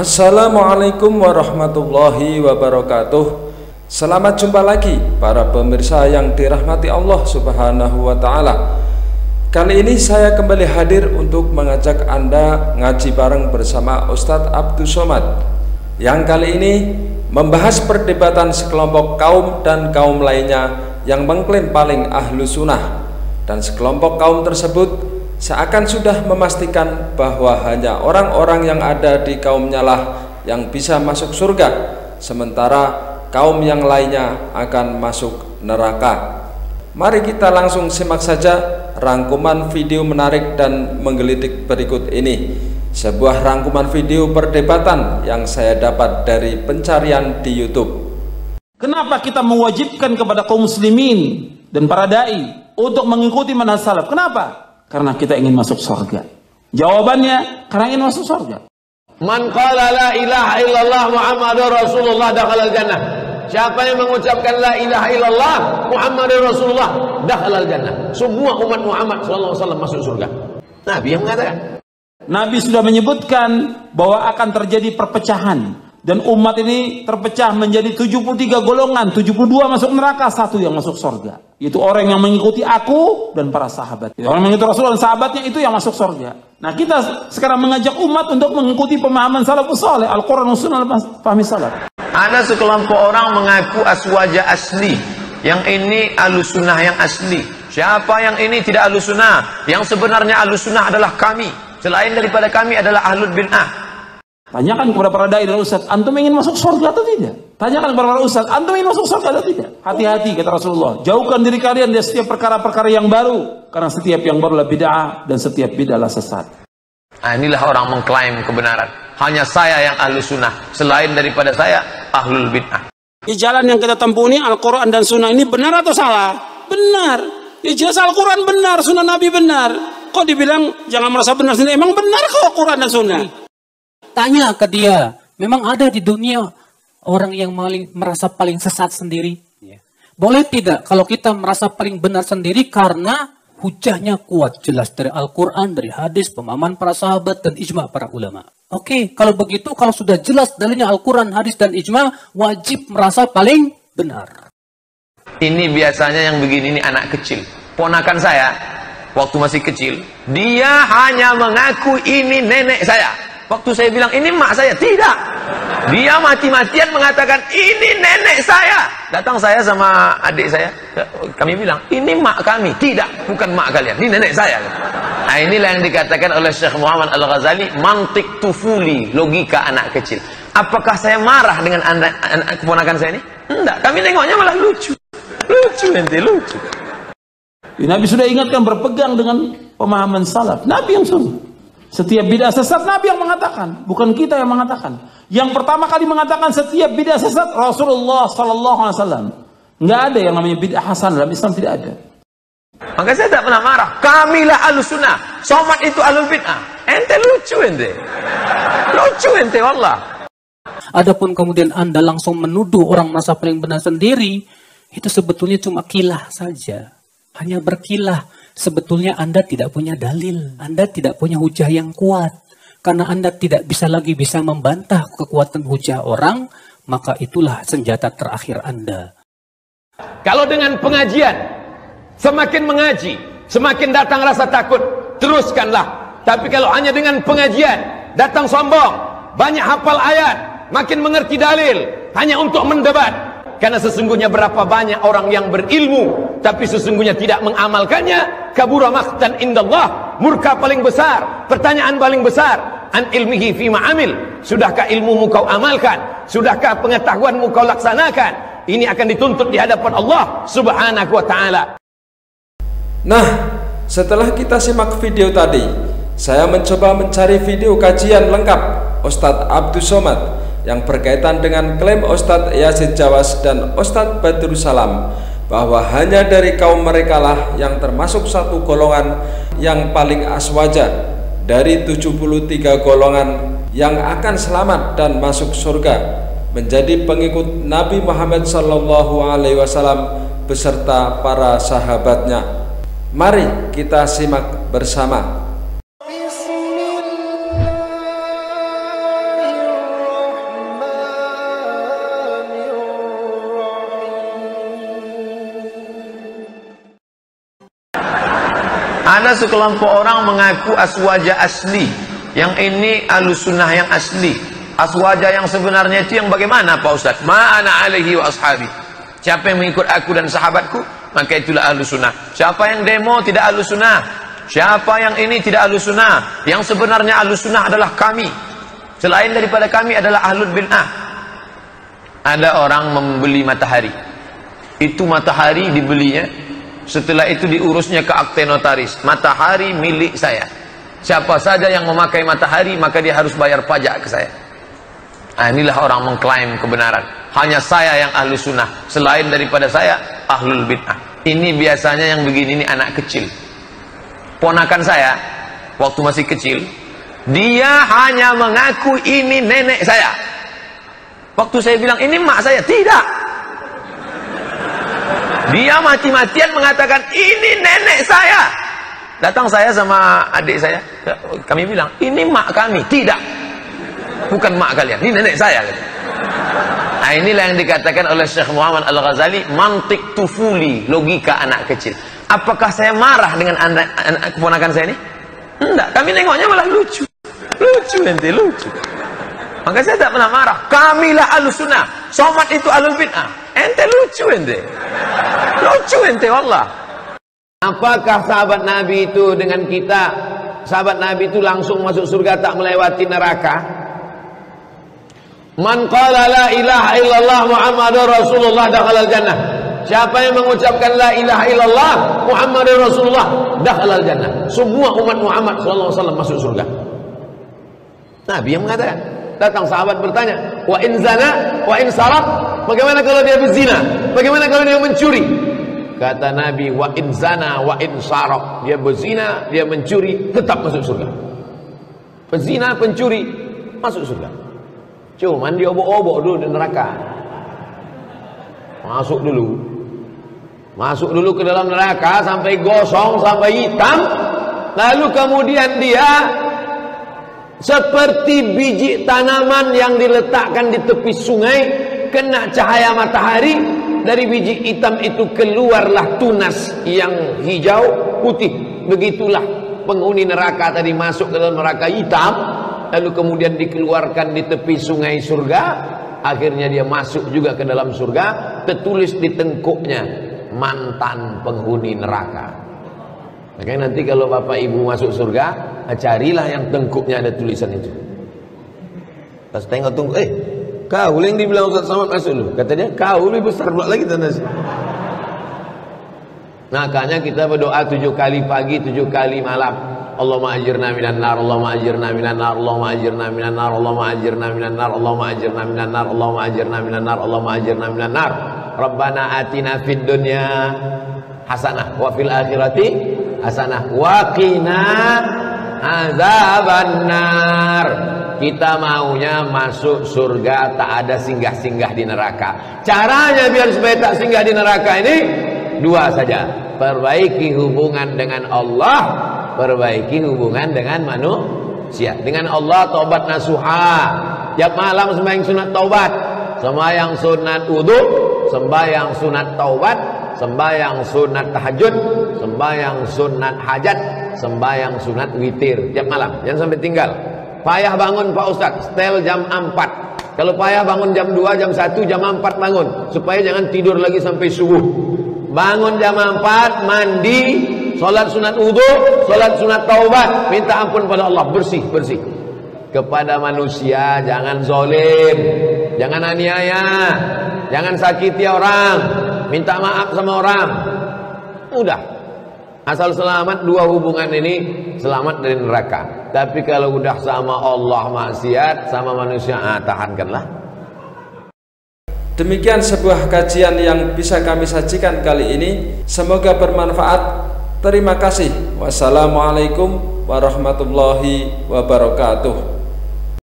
Assalamualaikum warahmatullahi wabarakatuh. Selamat jumpa lagi para pemirsa yang dirahmati Allah Subhanahu wa Ta'ala. Kali ini saya kembali hadir untuk mengajak Anda ngaji bareng bersama Ustadz Abdus Somad, yang kali ini membahas perdebatan sekelompok kaum dan kaum lainnya yang mengklaim paling ahlu sunnah, dan sekelompok kaum tersebut seakan sudah memastikan bahwa hanya orang-orang yang ada di kaumnya lah yang bisa masuk surga, sementara kaum yang lainnya akan masuk neraka. Mari kita langsung simak saja rangkuman video menarik dan menggelitik berikut ini. Sebuah rangkuman video perdebatan yang saya dapat dari pencarian di YouTube. Kenapa kita mewajibkan kepada kaum muslimin dan para dai untuk mengikuti manhaj salaf? Kenapa? Karena kita ingin masuk surga. Jawabannya, karena ingin masuk surga. Man qala la ilaha illallah Muhammadur Rasulullah dakhalal jannah. Siapa yang mengucapkan la ilaha illallah Muhammadur Rasulullah dakhalal jannah. Semua umat Muhammad sallallahu alaihi wasallam masuk surga. Nabi yang mengatakan. Nabi sudah menyebutkan bahwa akan terjadi perpecahan, dan umat ini terpecah menjadi 73 golongan, 72 masuk neraka, 1 yang masuk surga. Itu orang yang mengikuti aku dan para sahabat. Orang yang mengikuti Rasulullah dan sahabatnya, itu yang masuk surga. Nah, kita sekarang mengajak umat untuk mengikuti pemahaman salafus saleh, Al-Quran dan Sunnah fahmi salaf. Ada sekelompok orang mengaku aswaja asli, yang ini alusunnah yang asli. Siapa yang ini tidak alusunnah? Yang sebenarnya alusunnah adalah kami. Selain daripada kami adalah ahlul bid'ah. Tanyakan kepada para dai dan ustaz, antum ingin masuk surga atau tidak? Tanyakan kepada para ustaz, antum ingin masuk surga atau tidak? Hati-hati, kata Rasulullah, jauhkan diri kalian dari setiap perkara-perkara yang baru, karena setiap yang baru adalah bid'ah dan setiap bid'ah adalah sesat. Nah, inilah orang mengklaim kebenaran. Hanya saya yang ahlus sunnah, selain daripada saya ahlul bid'ah. Di jalan yang kita tempuh ini, Al-Quran dan Sunnah ini benar atau salah? Benar. Ya jelas Al-Quran benar, Sunnah Nabi benar. Kok dibilang jangan merasa benar sendiri? Emang benar kok Al-Quran dan Sunnah? Tanya ke dia, memang ada di dunia orang yang merasa paling sesat sendiri? Boleh tidak kalau kita merasa paling benar sendiri karena hujahnya kuat, jelas dari Al-Quran, dari hadis, pemahaman para sahabat, dan ijma' para ulama. Oke, kalau begitu, kalau sudah jelas dalilnya Al-Quran, hadis, dan ijma', wajib merasa paling benar. Ini biasanya yang begini, ini anak kecil. Ponakan saya, waktu masih kecil, dia hanya mengaku ini nenek saya. Waktu saya bilang, ini mak saya. Tidak. Dia mati-matian mengatakan, ini nenek saya. Datang saya sama adik saya. Kami bilang, ini mak kami. Tidak, bukan mak kalian. Ini nenek saya. Nah, inilah yang dikatakan oleh Syekh Muhammad Al-Ghazali, mantik tufuli, logika anak kecil. Apakah saya marah dengan anak keponakan saya ini? Enggak, kami tengoknya malah lucu. Lucu, ente, lucu. Nabi sudah ingatkan, berpegang dengan pemahaman salaf. Nabi yang suruh. Setiap bid'ah sesat Nabi yang mengatakan, bukan kita yang mengatakan. Yang pertama kali mengatakan setiap bid'ah sesat Rasulullah sallallahu alaihi wasallam. Enggak ada yang namanya bid'ah hasan, dalam Islam tidak ada. Maka saya tak pernah marah. Kamilah ahlus sunnah. Somad itu ahlul bid'ah. Ente lucu ente. Lucu ente wallah. Adapun kemudian Anda langsung menuduh orang merasa paling benar sendiri, itu sebetulnya cuma kilah saja. Hanya berkilah. Sebetulnya Anda tidak punya dalil. Anda tidak punya hujah yang kuat. Karena Anda tidak bisa lagi membantah kekuatan hujah orang, maka itulah senjata terakhir Anda. Kalau dengan pengajian, semakin mengaji, semakin datang rasa takut, teruskanlah. Tapi kalau hanya dengan pengajian, datang sombong, banyak hafal ayat, makin mengerti dalil, hanya untuk mendebat. Karena sesungguhnya berapa banyak orang yang berilmu, tapi sesungguhnya tidak mengamalkannya. Kabura maqtan indallah, murka paling besar, pertanyaan paling besar. An ilmihi fima amil, sudahkah ilmumu kau amalkan? Sudahkah pengetahuanmu kau laksanakan? Ini akan dituntut di hadapan Allah subhanahu wa ta'ala. Nah, setelah kita simak video tadi, saya mencoba mencari video kajian lengkap Ustadz Abdus Somad yang berkaitan dengan klaim Ustadz Yazid Jawas dan Ustadz Badrus Salam bahwa hanya dari kaum mereka lah yang termasuk satu golongan yang paling aswaja dari 73 golongan yang akan selamat dan masuk surga menjadi pengikut Nabi Muhammad SAW beserta para sahabatnya. Mari kita simak bersama. Ada sekelompok orang mengaku aswaja asli, yang ini alusunnah yang asli. Aswaja yang sebenarnya itu yang bagaimana Pak Ustaz? Ma'ana alaihi wa ashabi. Siapa yang mengikut aku dan sahabatku, maka itulah alusunnah. Siapa yang demo tidak alusunnah. Siapa yang ini tidak alusunnah. Yang sebenarnya alusunnah adalah kami. Selain daripada kami adalah ahlul bid'ah. Ada orang membeli matahari. Itu matahari dibelinya, setelah itu diurusnya ke akte notaris. Matahari milik saya. Siapa saja yang memakai matahari, maka dia harus bayar pajak ke saya. Nah, inilah orang mengklaim kebenaran. Hanya saya yang ahlu sunnah. Selain daripada saya, ahlul bid'ah. Ini biasanya yang begini ini anak kecil. Ponakan saya, waktu masih kecil, dia hanya mengaku ini nenek saya. Waktu saya bilang, ini mak saya. Tidak. Dia mati-matian mengatakan, ini nenek saya. Datang saya sama adik saya, kami bilang, ini mak kami. Tidak, bukan mak kalian, ini nenek saya. Nah, inilah yang dikatakan oleh Syekh Muhammad Al-Ghazali, mantik tufuli, logika anak kecil. Apakah saya marah dengan anak keponakan saya ini? Enggak, kami nengoknya malah lucu. Lucu ente, lucu. Maka saya tak pernah marah. Kamilah alusunnah, somat itu alul bid'ah. Ente lucu ente. Lucu ente, wallah. Apakah sahabat Nabi itu dengan kita, sahabat Nabi itu langsung masuk surga tak melewati neraka? Man qala la ilaha illallah Muhammadur Rasulullah dakhalal jannah. Siapa yang mengucapkan la ilaha illallah Muhammadur Rasulullah dakhalal jannah. Semua umat Muhammad sallallahu alaihi wasallam masuk surga. Nabi yang mengatakan. Datang sahabat bertanya, wa in zana wa in sarak, bagaimana kalau dia berzina? Bagaimana kalau dia mencuri? Kata Nabi, wa in zana wa in sarak, dia berzina, dia mencuri, tetap masuk surga. Pezina, pencuri, masuk surga. Cuman dia obok-obok dulu di neraka. Masuk dulu ke dalam neraka sampai gosong, sampai hitam. Lalu kemudian dia seperti biji tanaman yang diletakkan di tepi sungai, kena cahaya matahari, dari biji hitam itu keluarlah tunas yang hijau putih. Begitulah penghuni neraka tadi masuk ke dalam neraka hitam, lalu kemudian dikeluarkan di tepi sungai surga. Akhirnya dia masuk juga ke dalam surga, tertulis di tengkuknya mantan penghuni neraka. Makanya nanti kalau bapak ibu masuk surga, carilah yang tengkuknya ada tulisan itu. Pas tengok tunggu, kau yang dibilang Ustaz Samad masuk lu. Kata dia, kau lebih besar pula lagi tanda. Makanya kita berdoa 7 kali pagi, 7 kali malam. Allahumma ajirna minan nar, Allahumma ajirna minan nar, Allahumma ajirna minan nar, Allahumma ajirna minan nar, Allahumma ajirna minan nar, Allahumma ajirna minan nar, Allahumma ajirna minan nar. Rabbana atina fid dunya hasanah wa fil akhirati hasanah wa qina azabannar. Kita maunya masuk surga, tak ada singgah-singgah di neraka. Caranya biar supaya tak singgah di neraka ini dua saja: perbaiki hubungan dengan Allah, perbaiki hubungan dengan manusia. Dengan Allah taubat nasuha, tiap malam sembahyang sunat taubat, sembahyang sunat wudu, sembahyang sunat taubat, sembahyang sunat tahajud, sembahyang sunat hajat, sembahyang sunat witir tiap malam, jangan sampai tinggal. Payah bangun Pak Ustaz, setel jam 4. Kalau payah bangun jam 2, jam 1, jam 4 bangun, supaya jangan tidur lagi sampai subuh. Bangun jam 4, mandi, sholat sunat wudu, sholat sunat taubat, minta ampun pada Allah, bersih-bersih. Kepada manusia jangan zalim, jangan aniaya, jangan sakiti orang, minta maaf sama orang. Udah, asal selamat dua hubungan ini, selamat dari neraka. Tapi kalau udah sama Allah maksiat, sama manusia, tahankanlah. Demikian sebuah kajian yang bisa kami sajikan kali ini. Semoga bermanfaat. Terima kasih. Wassalamualaikum warahmatullahi wabarakatuh.